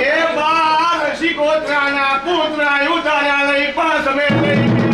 એ બા રસિકોત્રાના પુત્ર ઉતાર્યા લઈ પાસ અમે લઈ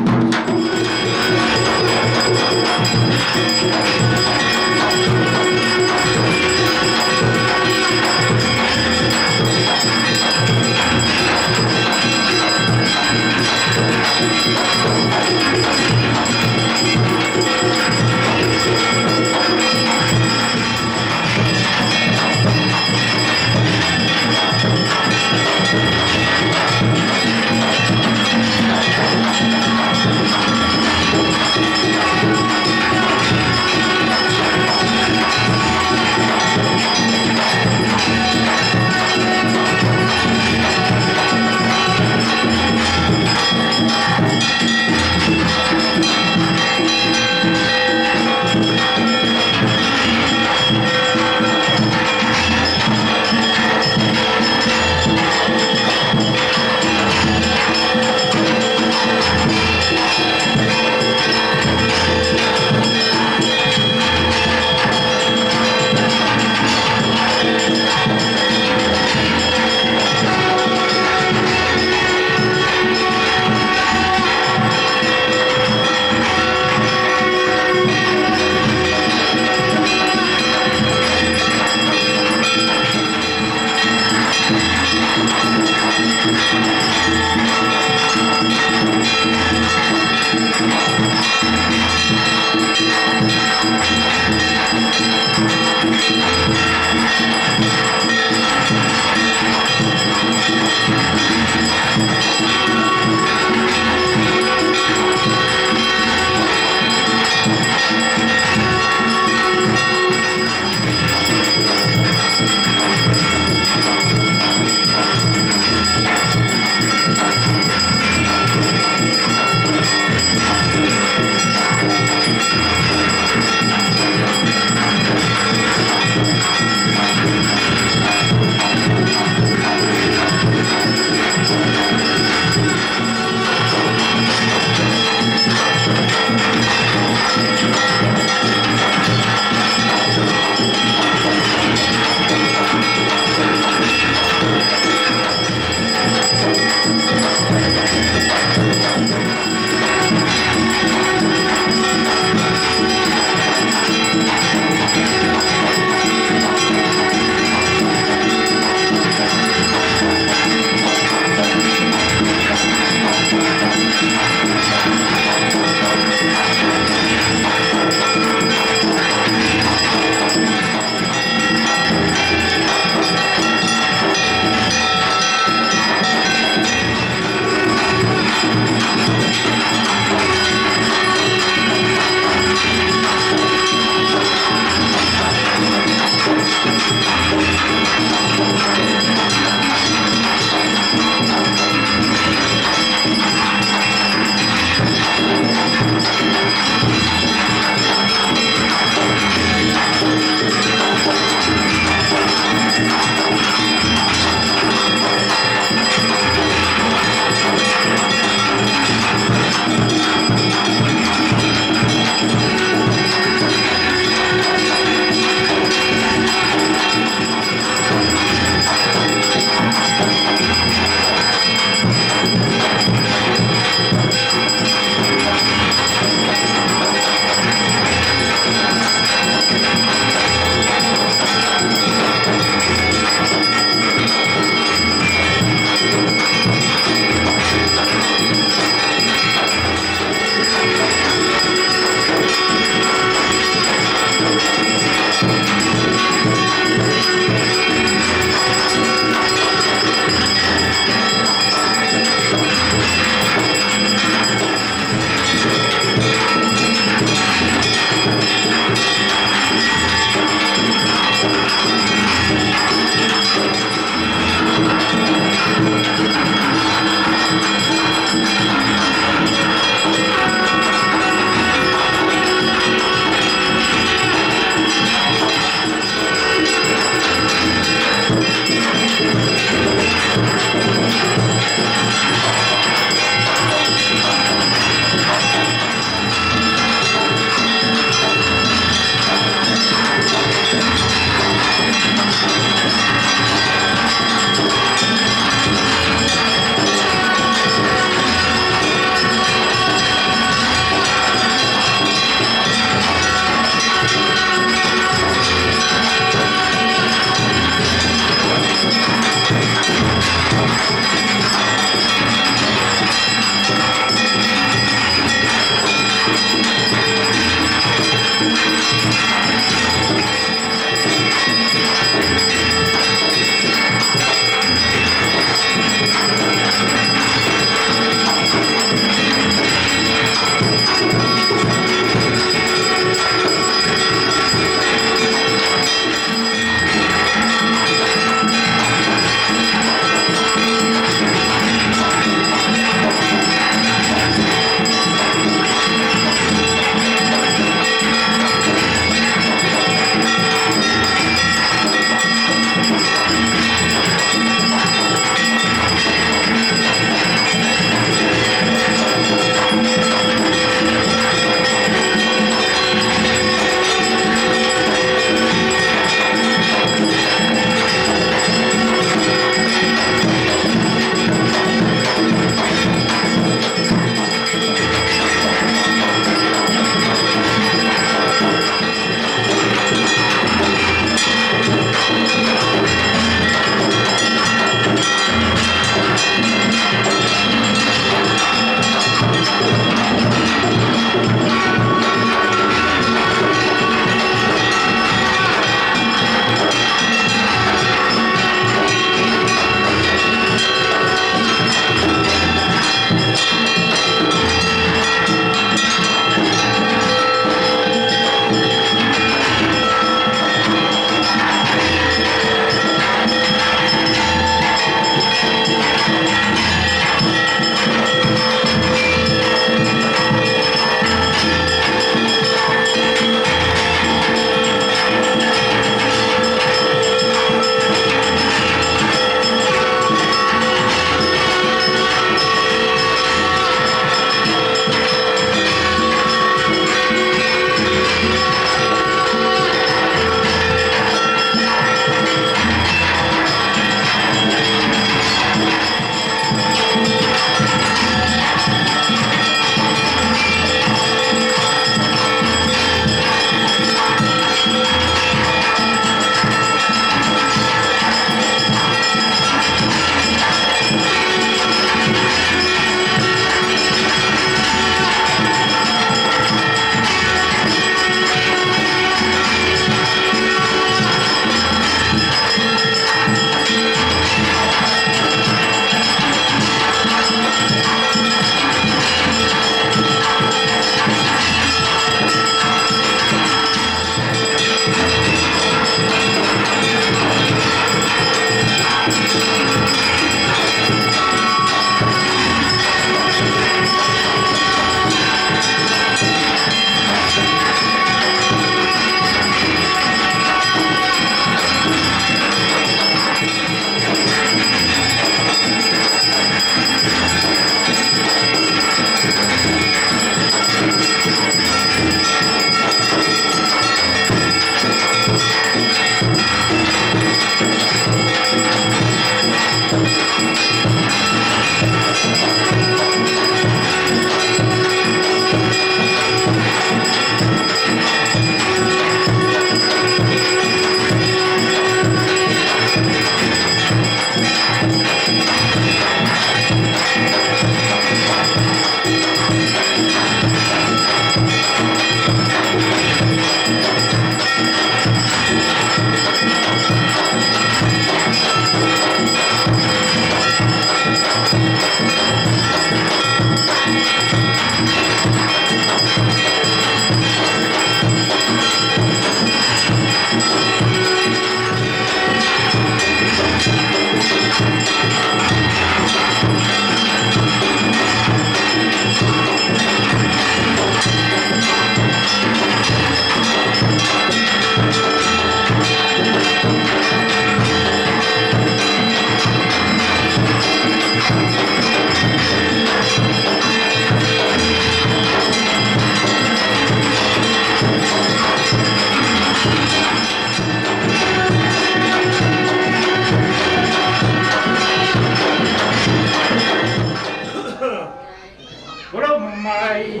બોલો માઈ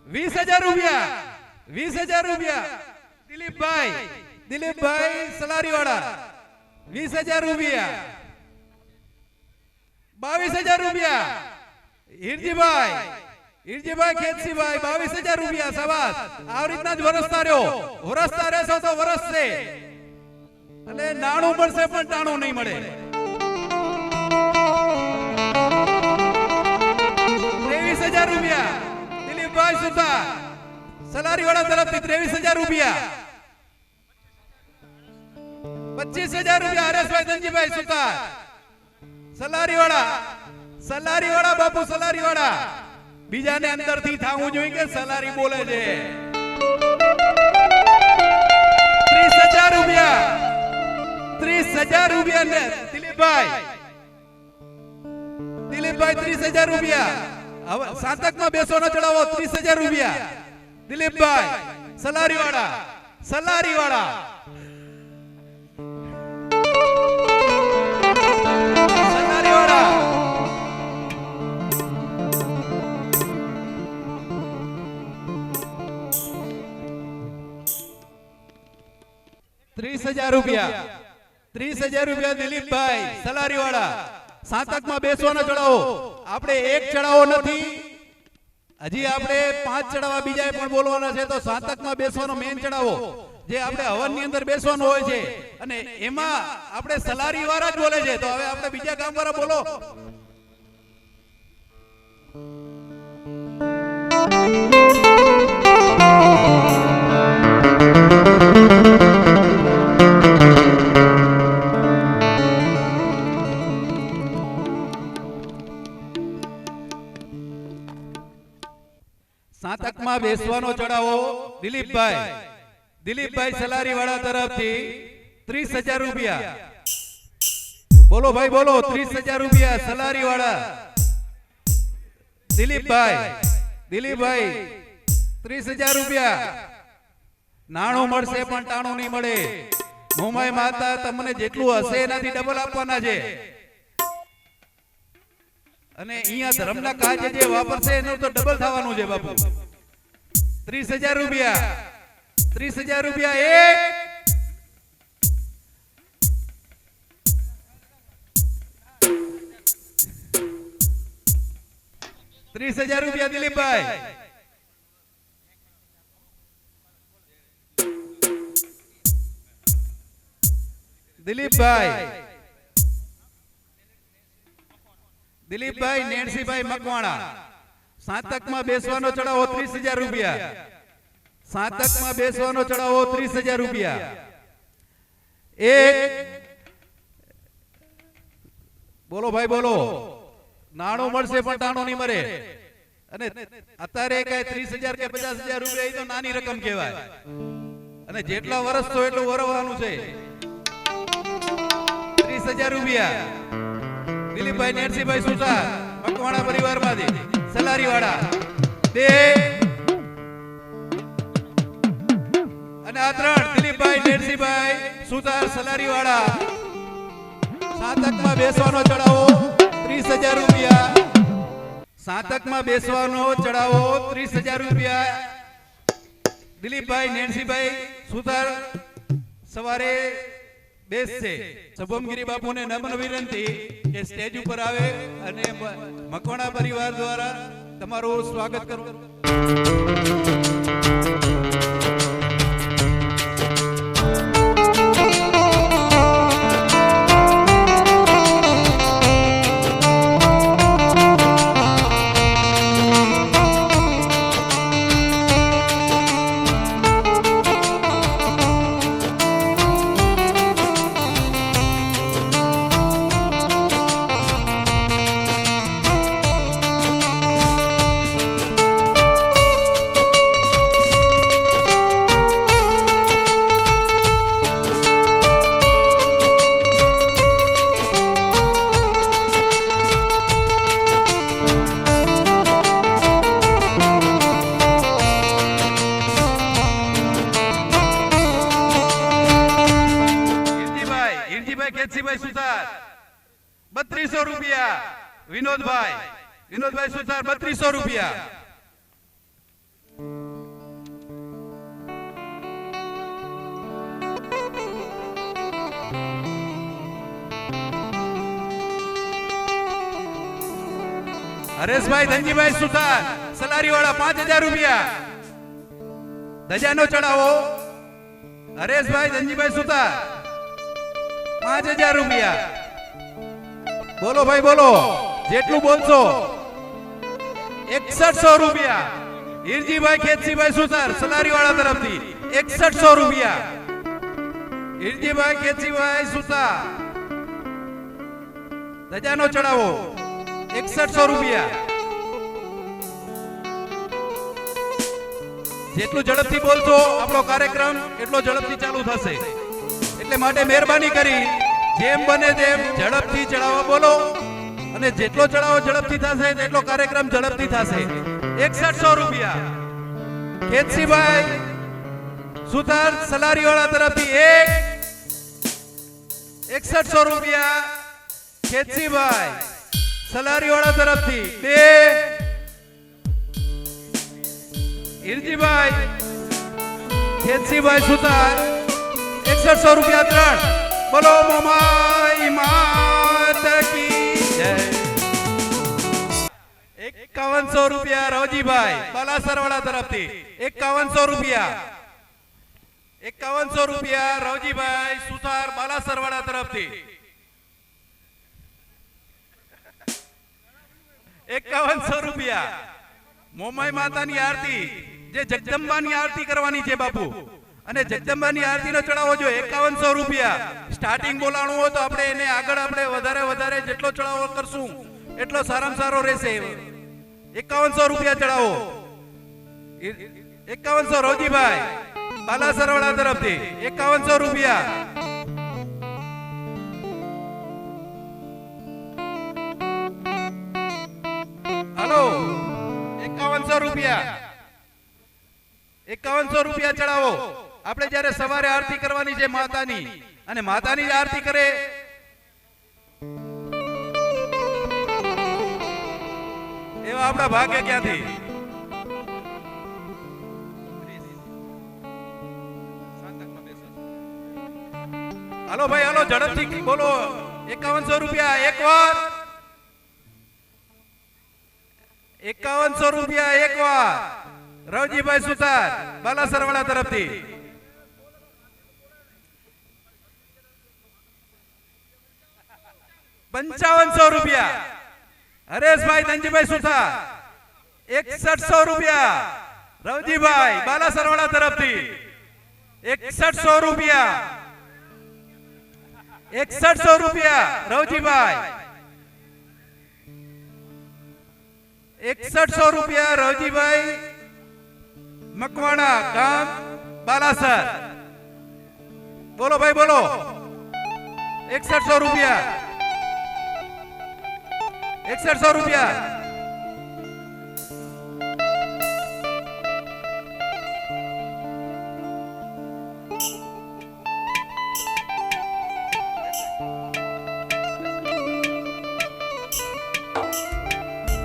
₹15,000 ₹20,000 ₹20,000 દિલીપભાઈ સલારીવાળા ₹20,000 ₹22,000 હિરજીભાઈ ખેતસીભાઈ ₹22,000 સવાસ આ રીતના જ વરસતા રહેશો તો વરસશે અને નાણું મળશે પણ ટાણું નહીં મળે. ₹23,000 દિલીપભાઈ સુતાર સલારીવાળા તરફથી ₹23,000 ₹25,000 હરેશભાઈ ધનજીભાઈ સુતાર સલારીવાળા બાપુ સલારીવાળા બીજાને અંદરથી થાવું જોઈએ કે સલારી બોલે છે. ₹30,000 ને દિલીપભાઈ ₹30,000 હવે સાતકમાં બેસો ન ચડાવો. ₹30,000 દિલીપભાઈ સલારીવાળા ₹30,000 દિલીપભાઈ સલારીવાળા સાતકમાં બેસવાનો ચડાવો. આપણે એક ચડાવો નથી, હજી આપણે 5 ચડાવા બીજા પણ બોલવાના છે. તો સાતકમાં બેસવાનો મેન ચડાવો જે આપણે હવનની અંદર બેસવાનું હોય છે અને એમાં આપણે સલારીવાળા જ બોલે છે. તો હવે આપણે બીજા ગામવાળા બોલો. સાતકમાં બેસવાનો ચડાવો દિલીપભાઈ સલારીવાળા તરફથી ₹30,000. બોલો ભાઈ બોલો. ₹30,000 સલારીવાળા દિલીપભાઈ ₹30,000. નાણું મળશે પણ ટાણું નહીં મળે. મોમાઈ માતા તમને જેટલું હશે એનાથી ડબલ આપવાના છે અને અહીંયા ધર્મના કાજે જે વાપરશે એનું તો ડબલ થવાનું છે બાપુ. ₹30,000 ₹30,000 દિલીપભાઈ નેણસીભાઈ મકવાણા સાતકમાં બેસવાનો ચડાવો ₹30,000. સાતકમાં બેસવાનો ચડાવો ₹30,000. બોલો ભાઈ બોલો. નાણું મળશે પણ ટાણું નહીં મળે અને અત્યારે કઈ 30,000 કે 50,000 એ તો નાની રકમ કહેવાય અને જેટલા વર્ષ તો એટલું વરવાનું છે. ₹30,000 દિલીપભાઈ નેણસીભાઈ સુતાર મકવાણા પરિવારમાંથી સલારીવાળા બે અને આ 3 દિલીપભાઈ નેણસીભાઈ સુતાર સલારીવાળા. સાતકમાં બેસવાનો ચડાવો ₹30,000. સાતકમાં બેસવાનો ચડાવો ₹30,000. દિલીપભાઈ નેણસીભાઈ સુતાર સવારે બેસશે. શુભમગીરી બાપુને નમ્ર વિનંતી કે સ્ટેજ ઉપર આવે અને મકવાણા પરિવાર દ્વારા તમારું સ્વાગત કરું. ખેતસીભાઈ સુથાર 3200 રૂપિયા. વિનોદભાઈ સુથાર 3200 રૂપિયા. હરેશભાઈ ધનજીભાઈ સુથાર સલારીવાળા 5000 રૂપિયા. ધજાનો ચડાવો હરેશભાઈ ધનજીભાઈ સુથાર 5000 રૂપિયા. બોલો ભાઈ બોલો, જેટલું બોલશો. 6100 રૂપિયા. હિરજીભાઈ ખેતસીભાઈ સુથાર સલારીવાળા તરફથી 6100 રૂપિયા. હિરજીભાઈ ખેતસીભાઈ સુથાર ધજાનો ચડાવો 6100 રૂપિયા. જેટલું ઝડપથી બોલશો આપણો કાર્યક્રમ એટલો ઝડપથી ચાલુ થશે. એટલે માટે મહેરબાની કરી જેમ બને તેમ ઝડપથી ચડાવવા બોલો, અને જેટલો ચડાવો ઝડપથી થશે તેટલો કાર્યક્રમ ઝડપથી થશે. 6100 રૂપિયા. ખેતસીભાઈ સુથાર સલારીવાળા તરફથી 6100 રૂપિયા. ખેતસીભાઈ સલારીવાળા તરફથી 2. હિરજીભાઈ ખેતસીભાઈ સુથાર 6100 રૂપિયા 3. બોલો મોમાઈ માત કી જય. 5100 રૂપિયા રવજીભાઈ બાલાસરવાળા તરફથી 5100 રૂપિયા. 5100 રૂપિયા રવજીભાઈ સુથાર બાલાસરવાળા તરફથી 5100 રૂપિયા. મોમાઈ માતાની આરતી, જે જગદંબાની આરતી કરવાની છે બાપુ, અને જગદંબાની આરતીનો ચડાવો જો 5100 રૂપિયા. સ્ટાર્ટિંગ બોલાણું હોય તો આપણે એને આગળ આપણે વધારે જેટલો ચડાવો કરશું એટલો સારામાં સારો રહેશે. 5100 રૂપિયા ચડાવો. 5100 રોજીભાઈ બાલાસરવાળા તરફથી 5100 રૂપિયા. હલો 5100 રૂપિયા. 5100 રૂપિયા ચડાવો. આપણે જ્યારે સવારે આરતી કરવાની છે માતાની, અને માતાની આરતી કરે એવા આપણા ભાગ્ય ક્યાંથી. હાલો ભાઈ હાલો, ઝડપથી બોલો. 5100 રૂપિયા એકવાર. 5100 રૂપિયા એકવાર રવજીભાઈ સુથાર બાલાસરવાળા તરફથી. 5500 રૂપિયા હરેશભાઈ ધનજીભાઈ સુથાર. 6100 રૂપિયા રવજીભાઈ બાલાસરવાળા તરફથી. 6100 રૂપિયા. 6100 રૂપિયા રવજીભાઈ. 6100 રૂપિયા રવજીભાઈ મકવાણા ગામ બાલાસર. બોલો ભાઈ બોલો. 6100 રૂપિયા. 6100 રૂપિયા.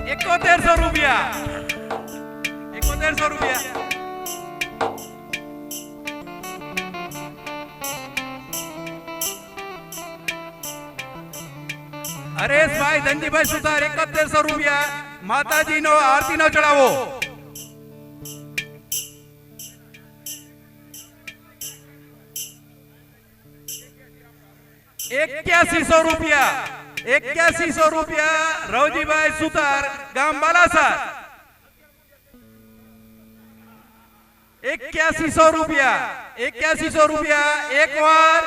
₹7100 રૂપિયા. 7100 રૂપિયા. હરેશભાઈ ધનજીભાઈ સુથાર 7100 રૂપિયા. માતાજીનો આરતીનો ચડાવો. ₹8100 રૂપિયા. 8100 રૂપિયા રવજીભાઈ સુથાર ગામ બાલાસર. 8100 રૂપિયા. 8100 રૂપિયા એકવાર.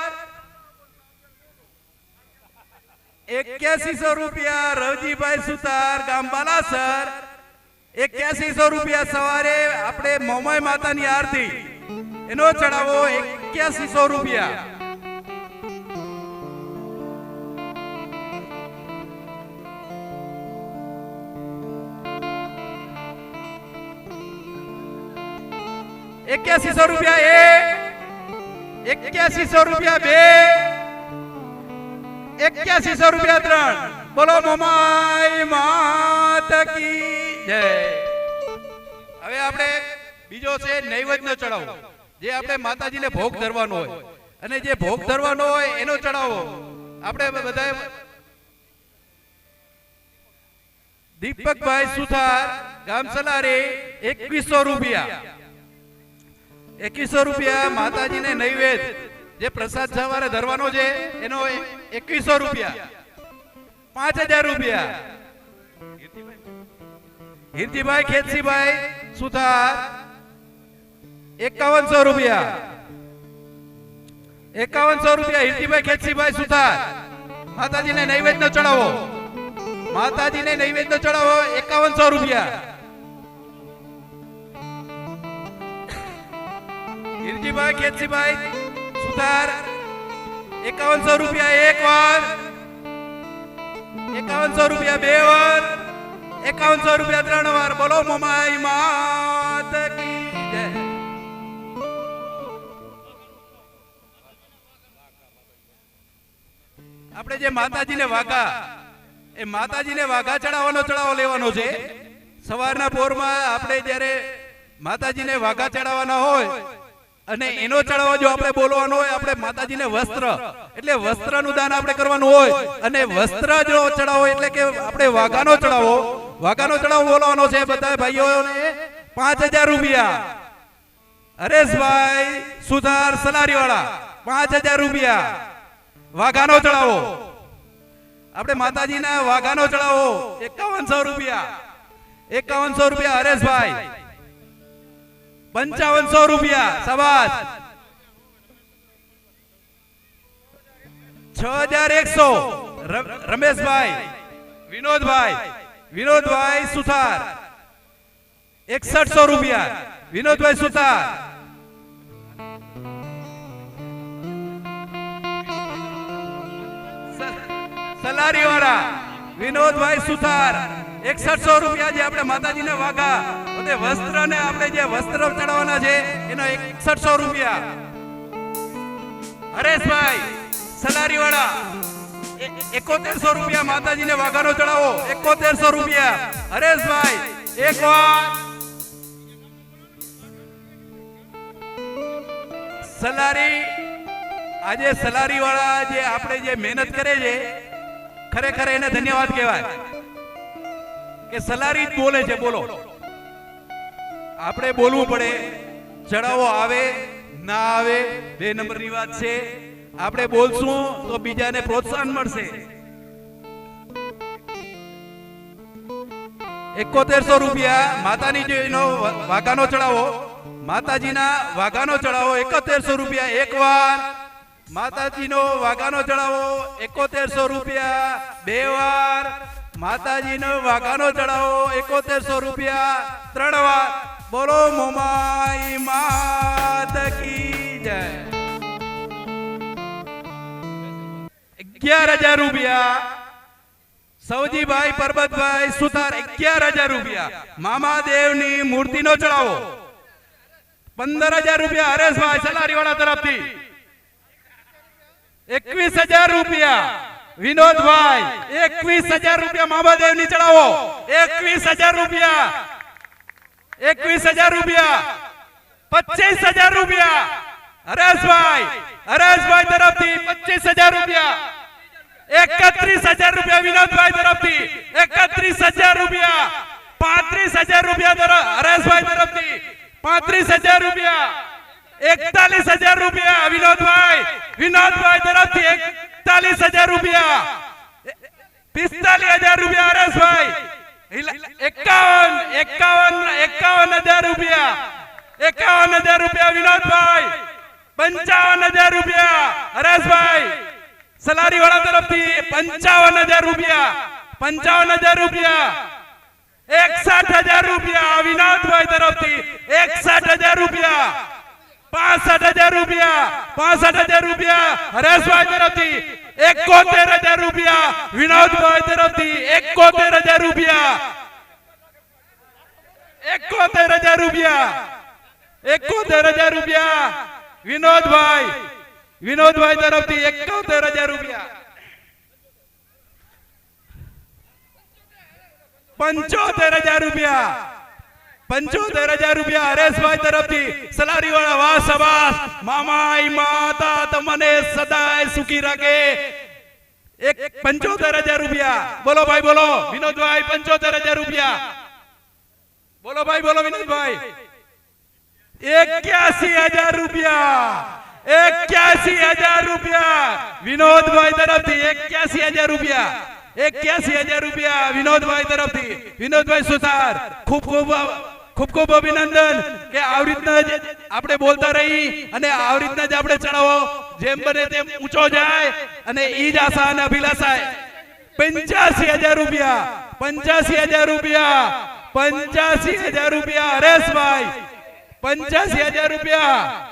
8100 રૂપિયા રવજીભાઈ સુથાર ગામ બાલાસર. 8100 રૂપિયા સવારે આપણે મોમાઈ માતાની આરતી એનો ચડાવો 8100 રૂપિયા. ₹8100 એક. ₹8100 બે. 8100 રૂપિયા 3. બોલો મોમાઈ માત કી જય. હવે આપણે બીજો છે નૈવેદ્યનો ચડાવો, જે આપણે માતાજીને ભોગ ધરવાનો હોય, અને જે ભોગ ધરવાનો હોય એનો ચડાવો આપણે બધાએ. દીપકભાઈ સુથાર, ગામ સલારી, 2100 રૂપિયા. 2100 રૂપિયા માતાજીને નૈવેદ્ય જે પ્રસાદ સવારે ધરવાનો છે એનો 2100 રૂપિયા. 5000 રૂપિયા. હિરજીભાઈ ખેતસીભાઈ સુથાર, 5100 રૂપિયા. 5100 રૂપિયા હિરજીભાઈ ખેતસીભાઈ સુથાર. માતાજીને નૈવેદ્યનો ચડાવો, માતાજીને નૈવેદ્ય ચડાવો 5100 રૂપિયા. હિરજીભાઈ ખેતસીભાઈ સુથાર 5100 રૂપિયા એક વાર, 5100 રૂપિયા બે વાર, 5100 રૂપિયા 3 વાર. બોલો મોમાઈ માત કી જય. આપણે જે માતાજીને વાઘા, એ માતાજીને વાઘા ચડાવવાનો ચડાવો લેવાનો છે. સવારના પોરમાં આપણે જ્યારે માતાજીને વાઘા ચડાવવાના હોય અને એનો ચડાવો જો આપણે બોલવાનો હોય, આપણે માતાજીને વસ્ત્ર એટલે વસ્ત્રનું દાન આપણે કરવાનું હોય, અને વસ્ત્ર જો ચડાવો એટલે કે આપણે વાઘાનો ચડાવો, વાઘાનો ચડાવો બોલવાનો છે. બધા ભાઈઓને 5000 રૂપિયા. હરેશભાઈ સુધાર સલારીવાળા 5000 રૂપિયા વાઘાનો ચડાવો. આપણે માતાજીના વાઘાનો ચડાવો 5100 રૂપિયા. 5100 રૂપિયા હરેશભાઈ. 5500 રૂપિયા સવાસ. 6100 રમેશભાઈ. વિનોદભાઈ સુથાર 6100 રૂપિયા. વિનોદભાઈ સુથાર. સલારીવાળા વિનોદભાઈ સુથાર 6100 રૂપિયા. જે આપણે માતાજીને વાઘા અને વસ્ત્ર ને આપણે જે વસ્ત્ર ચડાવવાના છે એનો 6100 રૂપિયા. હરેશભાઈ સલારીવાળા 7100 રૂપિયા માતાજીને વાઘાનો ચડાવો 7100 રૂપિયા. હરેશભાઈ એક વાર. સલારી, આજે સલારીવાળા જે આપણે જે મહેનત કરે છે, ખરેખર એને ધન્યવાદ કહેવાય કે સલારી જ બોલે છે. બોલો, આપણે બોલવું પડે. ચડાવો આવે ના આવે 2 નંબરની વાત છે. આપણે બોલશું તો બીજાને પ્રોત્સાહન મળશે. 7100 રૂપિયા માતાની જેનો વાઘાનો ચડાવો, માતાજીના વાઘાનો ચડાવો 7100 રૂપિયા એક વાર. માતાજીનો વાઘાનો ચડાવો 7100 રૂપિયા બે વાર. માતાજીનો વાઘાનો ચડાવો 7100 રૂપિયા 3 વાર. બોલો મોમાઈ માત કી જય. 11000 રૂપિયા સૌજીભાઈ પરબતભાઈ સુથાર 11000 રૂપિયા મામાદેવની મૂર્તિનો ચડાવો. 15000 રૂપિયા હરેશભાઈ સલારીવાળા તરફથી. 21000 રૂપિયા વિનોદભાઈ. 21000 રૂપિયા મામાદેવની ચડાવો. 21000 રૂપિયા. 21000 રૂપિયા. 25000 રૂપિયા હરેશભાઈ તરફથી. 25000 રૂપિયા. 31000 રૂપિયા વિનોદભાઈ તરફથી. 31000 રૂપિયા. 35000 રૂપિયા હરેશભાઈ તરફથી. 35000 રૂપિયા. 41000 રૂપિયા વિનોદભાઈ તરફથી. 41000 રૂપિયા. 45000 રૂપિયા હરેશભાઈ. 51000 રૂપિયા. 51000 રૂપિયા વિનોદભાઈ. 55000 રૂપિયા હરેશભાઈ સલારીવાળા તરફથી. 55000 રૂપિયા. 55000 રૂપિયા. 61000 રૂપિયા વિનોદભાઈ તરફથી. 61000 રૂપિયા. 65000 રૂપિયા. 65000 રૂપિયા હરેશભાઈ તરફથી. 71000 રૂપિયા વિનોદભાઈ તરફથી. 71000 રૂપિયા. 71000 રૂપિયા. 71000 રૂપિયા વિનોદભાઈ તરફથી. 71000 રૂપિયા. 75,000 રૂપિયા 75,000 રૂપિયા હરેશભાઈ તરફથી સલારી વાળા વાહ સબાસ મામાઈ માતા તમને સદાય સુખી રાખે એક 75,000 રૂપિયા બોલો ભાઈ બોલો વિનોદભાઈ 75,000 રૂપિયા બોલો ભાઈ બોલો વિનોદભાઈ 81,000 રૂપિયા 81,000 રૂપિયા વિનોદભાઈ તરફથી 81,000 રૂપિયા 81,000 રૂપિયા વિનોદભાઈ તરફથી વિનોદભાઈ સુતાર ખૂબ ખૂબ અભિનંદન કે આવી રીતના જ આપણે બોલતા રહી અને આવી રીતના જ આપણે ચડાવો જેમ બને તેમ ઊંચો જાય અને ઈ જ આશા અને અભિલાષા 85,000 રૂપિયા 85,000 રૂપિયા 85,000 રૂપિયા હરેશભાઈ 85,000 રૂપિયા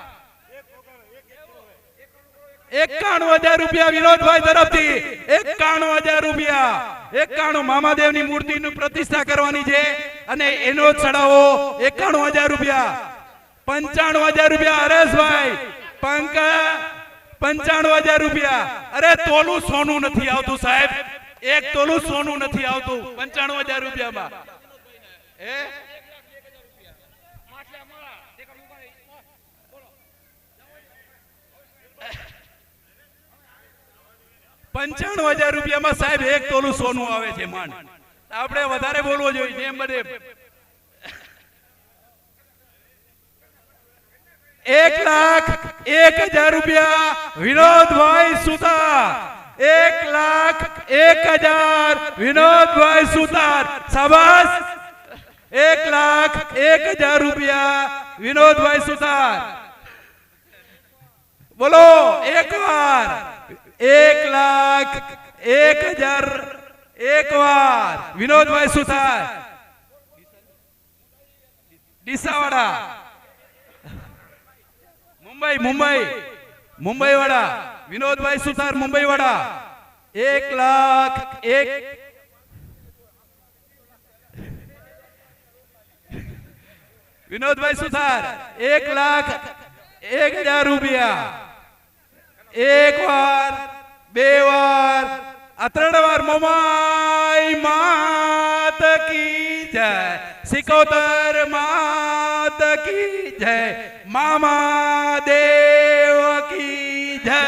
91,000 રૂપિયા વિનોદભાઈ તરફથી 91,000 રૂપિયા 91 મામાદેવની મૂર્તિની પ્રતિષ્ઠા કરવાની છે અને એનો ચડાવો 91,000 રૂપિયા 95,000 રૂપિયા હરેશભાઈ 95,000 રૂપિયા અરે તોલું સોનું નથી આવતું સાહેબ એક તોલું સોનું નથી આવતું 95,000 રૂપિયામાં 95,000 રૂપિયામાં સાહેબ એક તોલું સોનું આવે છે માંડ આપણે વધારે બોલવો જોઈએ જેમ બને 1,01,000 રૂપિયા વિનોદભાઈ સુતાર 1,01,000 વિનોદભાઈ સુતાર શાબાશ 1,01,000 રૂપિયા વિનોદભાઈ સુતાર બોલો એક વાર 1,01,000 એક વાર વિનોદભાઈ સુતાર ડીસાવાડા મુંબઈ વાળા વિનોદભાઈ સુતાર મુંબઈ વાળા 1,01,000 વિનોદભાઈ સુતાર 1,01,000 રૂપિયા એક વાર બે વાર આ ત્રણ વાર મમાઈ માત કી જય સિકોતર માત કી જય મામા દેવ કી જય